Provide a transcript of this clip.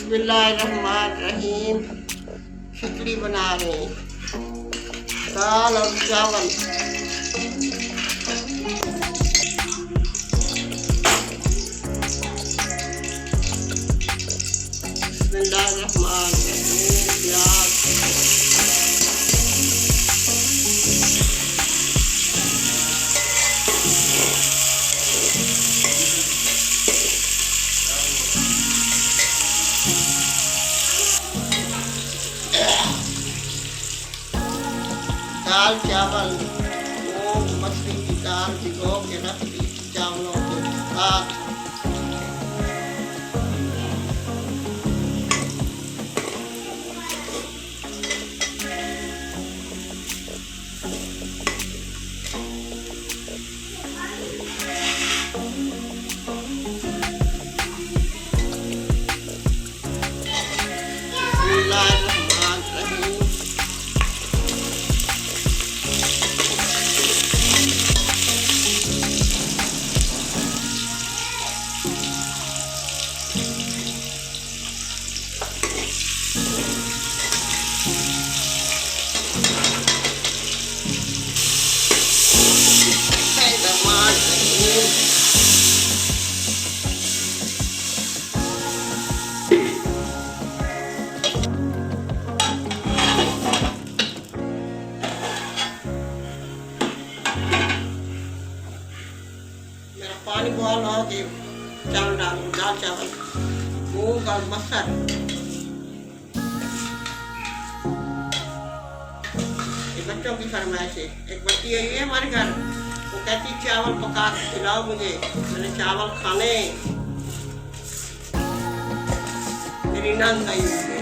बिस्मिल्लाहिर्रहमानिर्रहीम। खिचड़ी बना रहे हैं, दाल और चावल। बिस्मिल्लाहिर्रहमानिर्रहीम। प्याज, दाल चावल, मूंग मछली की दाल भिगो के रख दी चावलों के साथ। पानी बॉयल हो के चावल डालूं, दाल चावल, मूंग और मटर। ये बच्चों की फरमाइश है। एक बच्ची आई है हमारे घर, वो कहती चावल पका के खिलाओ मुझे। मैंने चावल खाने। मेरी नंद आई हुई है।